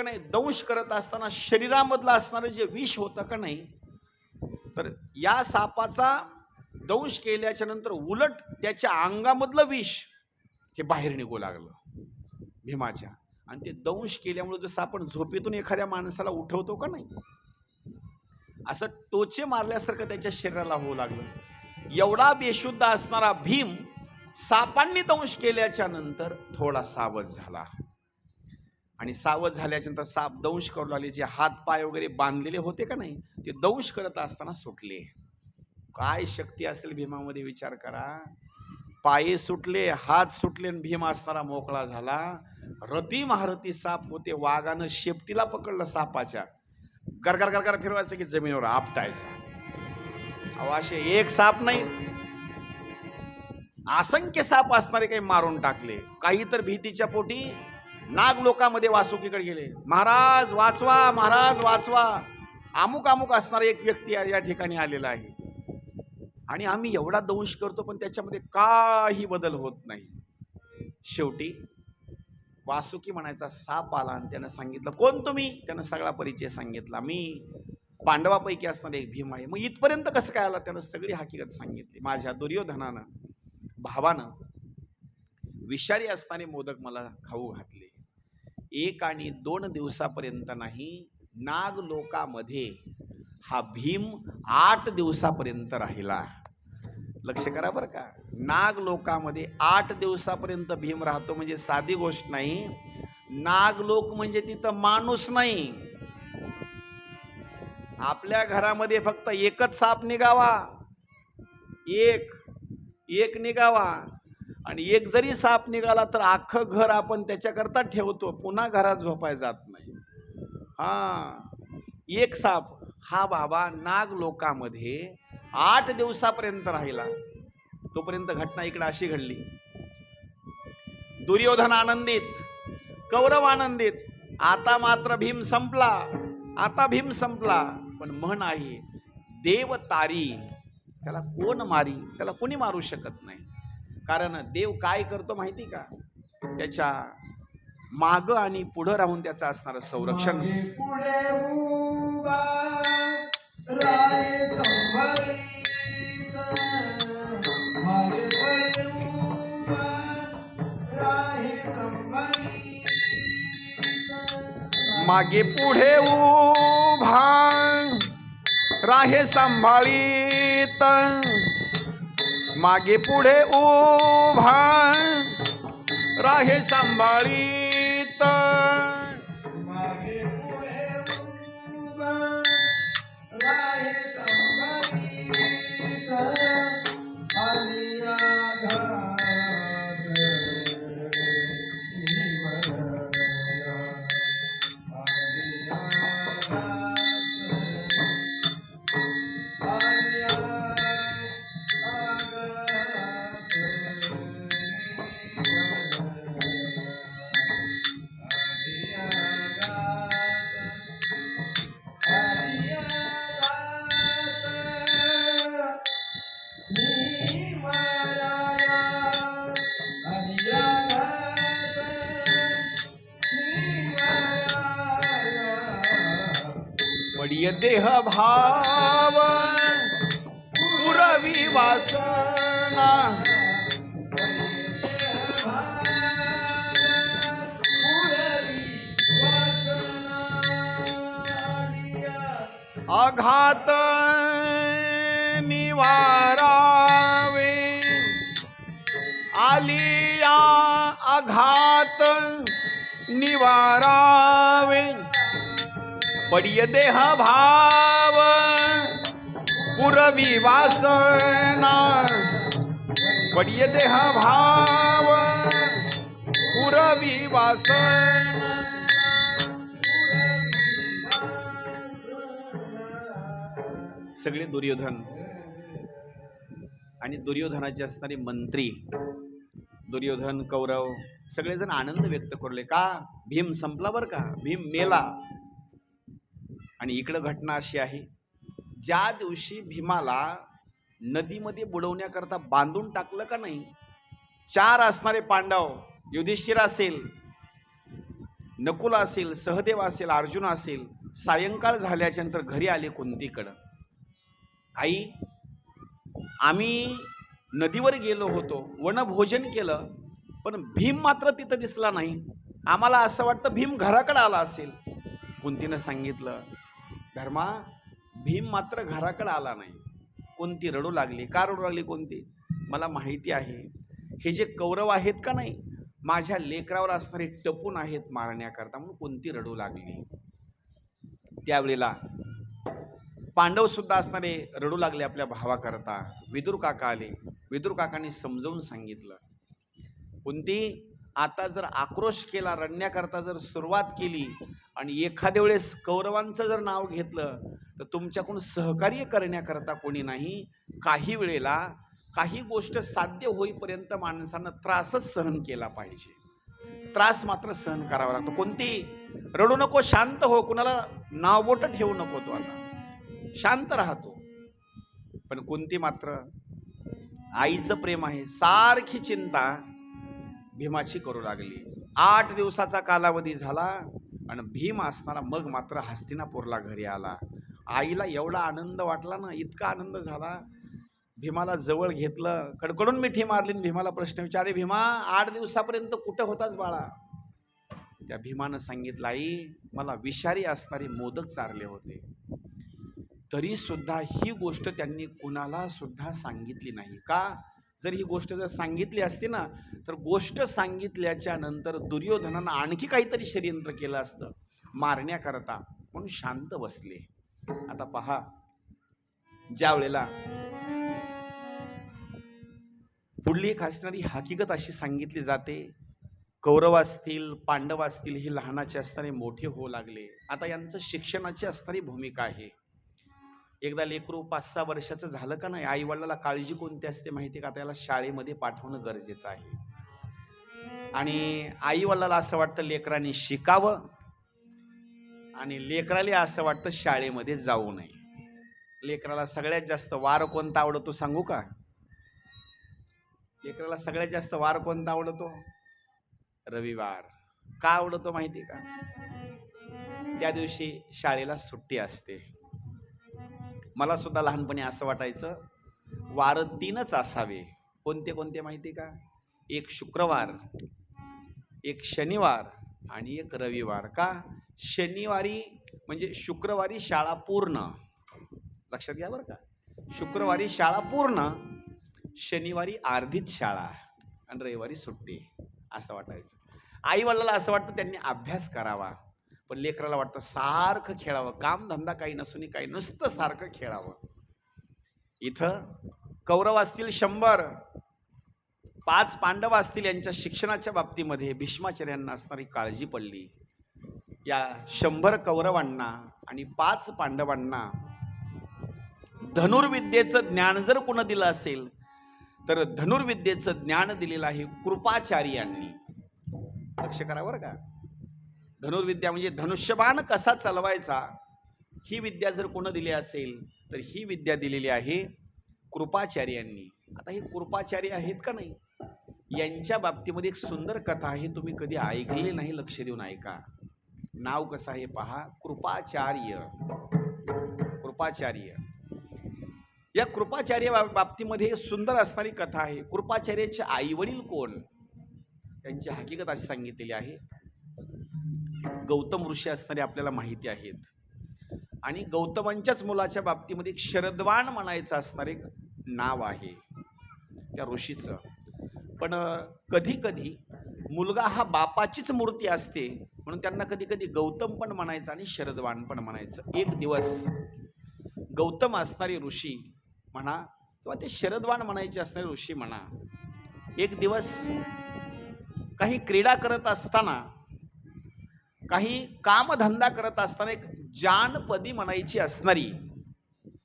नाही, दंश करत असताना शरीरामधलं असणारं जे विष होतं का नाही, तर या सापाचा दंश केल्याच्या नंतर उलट त्याच्या अंगामधलं विष हे बाहेर निघू लागलं भीमाच्या. आणि ते दंश केल्यामुळे जसं आपण झोपेतून एखाद्या माणसाला उठवतो का नाही, असं टोचे मारल्यासारखं त्याच्या शरीराला होऊ लागलं. एवढा बेशुद्ध असणारा भीम सापांनी दंश केल्याच्या नंतर थोडा सावध झाला. आणि सावध झाल्याच्या नंतर साप दंश करू लागले. जे हात पाय वगैरे बांधलेले होते का नाही, ते दंश करत असताना सुटले. काय शक्ती असेल भीमामध्ये विचार करा. पाये सुटले, हात सुटले, भीम असणारा मोकळा झाला. रती महारथी साप होते. वाघानं शेपटीला पकडलं सापाच्या, गरगर गरगर फिरवायचं की जमिनीवर आपटायचा. अहो असे एक साप नाही, असंख्य साप असणारे काही मारून टाकले. काही तर भीतीच्या पोटी नाग लोकांमध्ये वासुकीकडे गेले. महाराज वाचवा, महाराज वाचवा. अमुक अमुक असणारा एक व्यक्ती या ठिकाणी आलेला आहे. आणि आम्ही एवढा दंश करतो पण त्याच्यामध्ये काही बदल होत नाही. शेवटी वासुकी म्हणायचा साप आला आणि त्यानं सांगितलं, कोण तुम्ही? त्यानं सगळा परिचय सांगितला. मी पांडवापैकी असणारे एक भीम आहे. मग इथपर्यंत कसं काय आला? त्यानं सगळी हकीकत सांगितली. माझ्या दुर्योधनानं, भावानं विषारी असणारे मोदक मला खाऊ घातले. 1 आणि 2 दिवसापर्यंत नाही, नाग लोकामध्ये हा भीम 8 दिवसापर्यंत राहिला. लक्ष करा बरं का. नाग लोकामध्ये 8 दिवसापर्यंत भीम राहतो म्हणजे साधी गोष्ट नाही. नाग लोक म्हणजे तिथं माणूस नाही. आपल्या घरामध्ये फक्त एकच साप निघावा, एक निघावा. आणि एक जरी साप निघाला तर अख्खं घर आपण त्याच्याकरता ठेवतो, पुन्हा घरात झोपाय जात नाही. एक साप हा बाबा नाग लोकामध्ये 8 दिवसापर्यंत राहिला. तोपर्यंत घटना इकडे अशी घडली. दुर्योधन आनंदित, कौरव आनंदित. आता मात्र भीम संपला, आता भीम संपला. पण म्हण आहे, देव तारी त्याला कोण मारी? त्याला कोणी मारू शकत नाही. कारण देव काय करतो माहिती का? त्याच्या माग आणि पुढं राहून त्याचं असणारं संरक्षण. मागे पुढे उभा राहे सांभाळीत, मागे पुढे उभा राहे सांभाळीत. मागे पुढे उभा राहे सांभाळीत. आलिया घात देह भाव पुरवी वासना. आघात निवारावे, आलिया आघात निवारावे. पडिय देह भाव पुरवी वासना, पडिय देह भाव पुरवी वासना. सगळे दुर्योधन आणि दुर्योधनाचे असणारे मंत्री, दुर्योधन कौरव सगळेजण आनंद व्यक्त करले. का? भीम संपला बरं का, भीम मेला. आणि इकडं घटना अशी आहे, ज्या दिवशी भीमाला नदीमध्ये बुडवण्याकरता बांधून टाकलं का नाही, 4 असणारे पांडव, युधिष्ठिर असेल, नकुल असेल, सहदेव असेल, अर्जुन असेल, सायंकाळ झाल्याच्या नंतर घरी आले कुंतीकडं. आई, आम्ही नदीवर गेलो होतो, वनभोजन केलं, पण भीम मात्र तिथं दिसला नाही. आम्हाला असं वाटतं भीम घराकडे आला असेल. कुंतीनं सांगितलं, धर्मा, भीम मात्र घराकडे आला नाही. कुंती रडू लागली. का रडू लागली कुंती? मला माहिती आहे हे जे कौरव आहेत का नाही, माझ्या लेकरावर असणारे टपून आहेत मारण्याकरता, म्हणून कुंती रडू लागली. त्यावेळेला पांडव सुद्धा असणारे रडू लागले आपल्या भावाकरता. विदुर काका आले. विदुर काकांनी समजावून सांगितलं, कुंती, आता जर आक्रोश केला, रडण्याकरता जर सुरुवात केली आणि एखाद्या वेळेस कौरवांचं जर नाव घेतलं तर तुमच्याकडून सहकार्य करण्याकरता कोणी नाही. काही वेळेला काही गोष्ट साध्य होईपर्यंत माणसानं त्रासच सहन केला पाहिजे. त्रास मात्र सहन करावा लागतो. कोणती रडू नको, शांत हो, कुणाला नावबोट ठेवू नको, तो आता शांत राहतो. पण कुंती मात्र आईचं प्रेम आहे, सारखी चिंता भीमाची करू लागली. 8 दिवसाचा कालावधी झाला आणि भीम असणारा मग मात्र हस्तिनापूरला घरी आला. आईला एवढा आनंद वाटला ना, इतका आनंद झाला. भीमाला जवळ घेतलं, कडकडून मिठी मारली. भीमाला प्रश्न विचारे, भीमा, 8 दिवसापर्यंत कुठं होतास बाळा? त्या भीमानं सांगितलं, आई, मला विषारी असणारे मोदक चारले होते. तरी सुद्धा ही गोष्ट त्यांनी कुणाला सुद्धा सांगितली नाही. का? जर ही गोष्ट जर सांगितली असती ना, तर गोष्ट सांगितल्याच्या नंतर दुर्योधनानं आणखी काहीतरी षडयंत्र केलं असतं मारण्याकरता, म्हणून शांत बसले. आता पहा, ज्या वेळेला पुढली एक असणारी हकीकत अशी सांगितली जाते, कौरव असतील, पांडव असतील, ही लहानाचे असताना मोठे होऊ लागले. आता यांचं शिक्षणाची असणारी भूमिका आहे. एकदा लेकरू 5-6 वर्षाचं झालं का नाही, आई वडिलाला काळजी कोणती असते माहिती का? त्याला शाळेमध्ये पाठवणं गरजेचं आहे. आणि आई वडिलाला असं वाटतं लेकरांनी शिकावं आणि लेकराला असं वाटतं शाळेमध्ये जाऊ नये. लेकराला सगळ्यात जास्त वार कोणता आवडतो सांगू का? लेकराला सगळ्यात जास्त वार कोणता आवडतो? रविवार. का आवडतो माहिती का? त्या दिवशी शाळेला सुट्टी असते. मला सुद्धा लहानपणी असं वाटायचं वार 3च असावे. कोणते कोणते माहिती का? एक शुक्रवार, एक शनिवार आणि एक रविवार. का? शनिवारी म्हणजे शुक्रवारी शाळा पूर्ण, लक्षात घ्या बरं का, शुक्रवारी शाळा पूर्ण, शनिवारी अर्धीच शाळा आणि रविवारी सुट्टी, असं वाटायचं. आई वडिलांना असं वाटतं त्यांनी अभ्यास करावा, पण लेकराला वाटतं सारखं खेळावं, काम धंदा काही नसून काही, नुसतं सारखं खेळावं. इथं कौरव असतील 100, 5 पांडव असतील, यांच्या शिक्षणाच्या बाबतीमध्ये भीष्माचार्यांना असणारी काळजी पडली. या 100 कौरवांना आणि 5 पांडवांना धनुर्विद्येचं ज्ञान जर कोण दिलं असेल तर धनुर्विद्येचं ज्ञान दिलेलं आहे कृपाचार्यांनी. लक्ष करा बरं का. धनुर्विद्या म्हणजे धनुष्यबाण कसा चालवायचा, ही विद्या जर कोण दिली असेल तर ही विद्या दिलेली आहे कृपाचार्यांनी. आता हे कृपाचार्य आहेत का नाही, यांच्या बाबतीमध्ये एक सुंदर कथा आहे, तुम्ही कधी ऐकलेली नाही, लक्ष देऊन ऐका. नाव कसं आहे पहा, कृपाचार्य. कृपाचार्य, या कृपाचार्य बाबतीमध्ये सुंदर असणारी कथा आहे. कृपाचार्याचे आई वडील कोण, त्यांची हकीकत अशी सांगितलेली आहे. गौतम ऋषी असणारे आपल्याला माहिती आहेत आणि गौतमांच्याच मुलाच्या बाबतीमध्ये एक शरद्वान म्हणायचं असणार एक नाव आहे त्या ऋषीचं. पण कधी कधी मुलगा हा बापाचीच मूर्ती असते, म्हणून त्यांना कधी कधी गौतम पण म्हणायचं आणि शरद्वान पण म्हणायचं. एक दिवस गौतम असणारे ऋषी म्हणा किंवा ते शरद्वान म्हणायचे असणारे ऋषी म्हणा, एक दिवस काही क्रीडा करत असताना, काही कामधंदा करत असताना एक जानपदी म्हणायची असणारी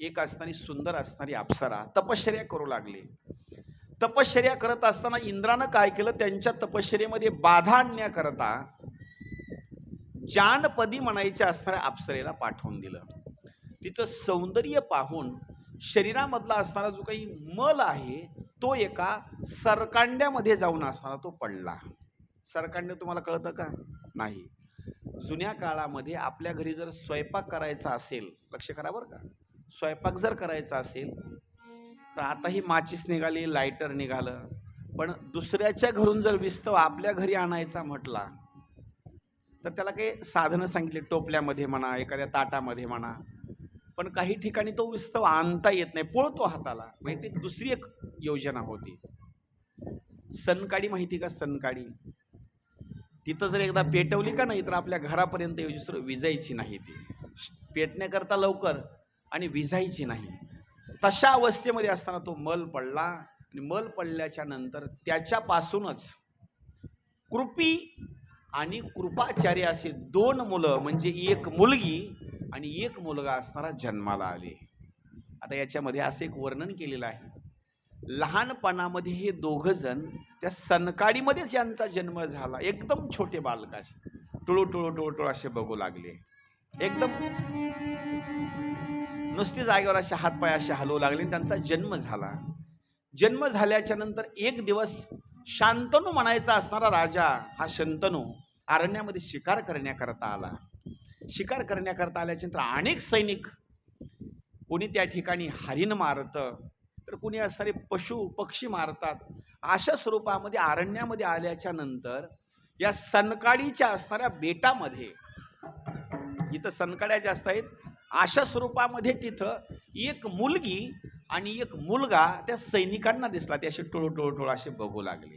एक असणारी सुंदर असणारी अप्सरा तपश्चर्या करू लागले. तपश्चर्या करत असताना इंद्रानं काय केलं, त्यांच्या तपश्चर्येमध्ये बाधा आणण्याकरता जानपदी म्हणायच्या असणाऱ्या अप्सरेला पाठवून दिलं. तिचं सौंदर्य पाहून शरीरामधला असणारा जो काही मल आहे तो एका सरकांड्यामध्ये जाऊन असणारा तो पडला. सरकांड्य तुम्हाला कळतं का? नाही. जुन्या काळामध्ये आपल्या घरी जर स्वयंपाक करायचा असेल, लक्ष करा बरं का, स्वयंपाक जर करायचा असेल तर आताही माचीस निघाली, लायटर निघालं, पण दुसऱ्याच्या घरून जर विस्तव आपल्या घरी आणायचा म्हटला तर त्याला काही साधनं सांगितले, टोपल्यामध्ये म्हणा, एखाद्या ताटामध्ये म्हणा, पण काही ठिकाणी तो विस्तव आणता येत नाही, पळतो हाताला. म्हणजे ती दुसरी एक योजना होती. सनकाडी माहिती का? सनकाडी तिथं जर एकदा पेटवली का नाही तर आपल्या घरापर्यंत विजायची नाही, ती पेटण्याकरता लवकर आणि विजायची नाही. तशा अवस्थेमध्ये असताना तो मल पडला आणि मल पडल्याच्या नंतर त्याच्यापासूनच कृपी आणि कृपाचार्य असे दोन मुलं, म्हणजे एक मुलगी आणि एक मुलगा असणारा जन्माला आले. आता याच्यामध्ये असं एक वर्णन केलेलं आहे, लहानपणामध्ये हे दोघ जण त्या सनकाडीमध्येच यांचा जन्म झाला. एकदम छोटे बालकाचे टुळू टुळू टुळू टुळू असे बघू लागले, एकदम नुसती जागेवर असे हातपाय असे हलवू लागले. त्यांचा जन्म झाला. जन्म झाल्याच्या नंतर एक दिवस शांतनू म्हणायचा असणारा राजा, हा शंतनू अरण्यामध्ये शिकार करण्याकरता आला. शिकार करण्याकरता आल्याच्या नंतर अनेक सैनिक, कोणी त्या ठिकाणी हरिण मारतं तर कोणी असणारे पशु पक्षी मारतात. अशा स्वरूपामध्ये अरण्यामध्ये आल्याच्या नंतर या सनकाडीच्या असणाऱ्या बेटामध्ये, जिथं सनकाड्या जास्त आहेत, अशा स्वरूपामध्ये तिथं एक मुलगी आणि एक मुलगा त्या सैनिकांना दिसला. ते असे टोळ टोळ टोळ असे बघू लागले.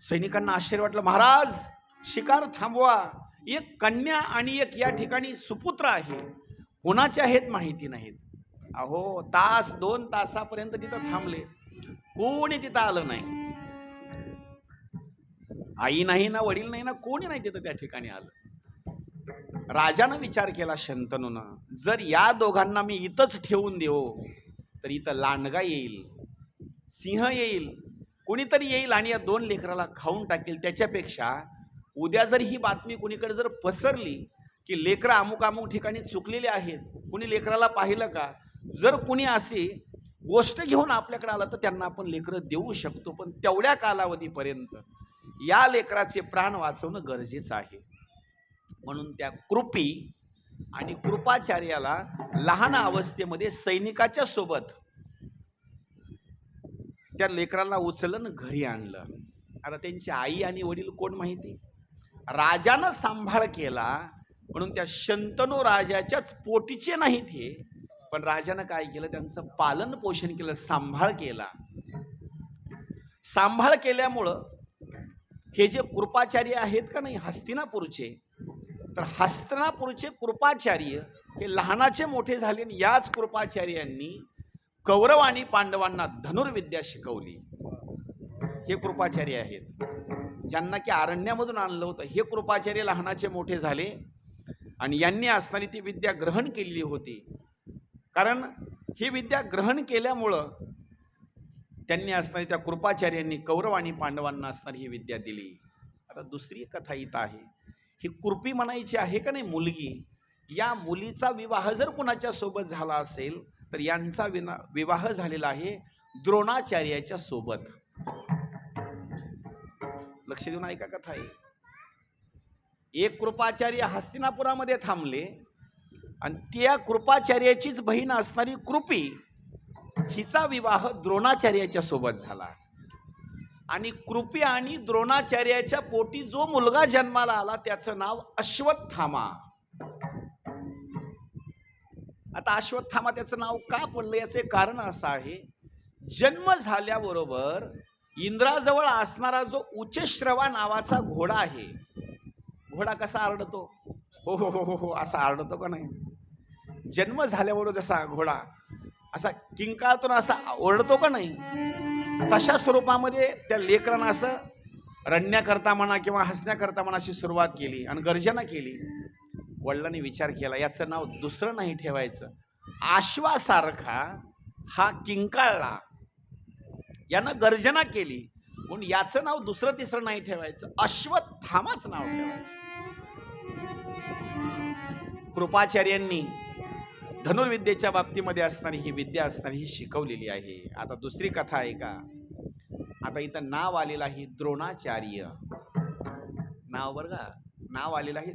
सैनिकांना आश्चर्य वाटलं, महाराज शिकार थांबवा, एक कन्या आणि एक या ठिकाणी सुपुत्र आहे, कोणाचे आहेत माहिती नाहीत. अहो तास 2 तासापर्यंत तिथं थांबले, कोणी तिथं आलं नाही. आई नाही ना, वडील नाही ना, कोणी नाही तिथं त्या ठिकाणी आलं. राजानं विचार केला शंतनूनं, जर या दोघांना मी इथंच ठेवून देऊ तर इथं लांडगा येईल, सिंह येईल, कोणीतरी येईल आणि या 2 लेकराला खाऊन टाकेल. त्याच्यापेक्षा उद्या जर ही बातमी कुणीकडे जर पसरली की लेकरं अमुक अमुक ठिकाणी चुकलेले आहेत, कुणी लेकराला पाहिलं का, जर कुणी अशी गोष्ट घेऊन आपल्याकडे आलं तर त्यांना आपण लेकरं देऊ शकतो, पण तेवढ्या कालावधीपर्यंत या लेकराचे प्राण वाचवणं गरजेचं आहे. म्हणून त्या कृपी आणि कृपाचार्याला लहान अवस्थेमध्ये सैनिकाच्या सोबत त्या लेकराला उचलून घरी आणलं. आता त्यांची आई आणि वडील कोण माहिती? राजानं सांभाळ केला म्हणून त्या शंतनू राजाच्याच पोटीचे नाहीत हे, पण राजानं काय केलं, त्यांचं पालन पोषण केलं, सांभाळ केला. सांभाळ केल्यामुळं हे जे कृपाचार्य आहेत का नाही हस्तिनापूरचे, तर हस्तिनापूरचे कृपाचार्य हे लहानाचे मोठे झाले. याच कृपाचार्यांनी कौरव आणि पांडवांना धनुर्विद्या शिकवली. हे कृपाचार्य आहेत, ज्यांना की अरण्यामधून आणलं होतं. हे कृपाचार्य लहानाचे मोठे झाले आणि यांनी असणारी ती विद्या ग्रहण केलेली होती. कारण ही विद्या ग्रहण केल्यामुळं त्यांनी असणारी, त्या कृपाचार्यांनी कौरव आणि पांडवांना असणारी ही विद्या दिली. आता दुसरी कथा इथं आहे, ही कृपी म्हणायची आहे का नाही मुलगी, या मुलीचा विवाह जर कुणाच्या सोबत झाला असेल तर यांचा विवाह झालेला आहे द्रोणाचार्याच्या सोबत. लक्ष देऊन ऐका कथा आहे. एक कृपाचार्य हस्तिनापुरामध्ये थांबले आणि त्या कृपाचार्याचीच बहीण असणारी कृपी, हिचा विवाह द्रोणाचार्याच्या सोबत झाला. आणि कृपी आणि द्रोणाचार्याच्या पोटी जो मुलगा जन्माला आला त्याचं नाव अश्वत्थामा. आता अश्वत्थामा त्याचं नाव का पडलं याचे कारण असं आहे, जन्म झाल्याबरोबर इंद्राजवळ असणारा जो उच्चश्रवा नावाचा घोडा आहे, घोडा कसा आरडतो, हो हो हो हो असा आरडतो का नाही, जन्म झाल्याबरोबर जसा घोडा असा किंकाळतून असा ओरडतो का नाही, तशा स्वरूपामध्ये त्या लेकरांना असं रडण्याकरता म्हणा किंवा हसण्याकरता म्हणा अशी सुरुवात केली आणि गर्जना केली. वडिलांनी विचार केला याचं नाव दुसरं नाही ठेवायचं, आश्वासारखा हा किंकाळला, यानं गर्जना केली म्हणून याचं नाव दुसरं तिसरं नाही ठेवायचं, अश्वत्थामाच नाव ठेवायचं. कृपाचार्यांनी धनुर्विद्येच्या बाबतीमध्ये असणारी ही विद्या असणारी ही शिकवलेली आहे. आता दुसरी कथा आहे का, आता इथं नाव आलेलं आहे द्रोणाचार्य. नाव बरं का नाव आलेलं आहे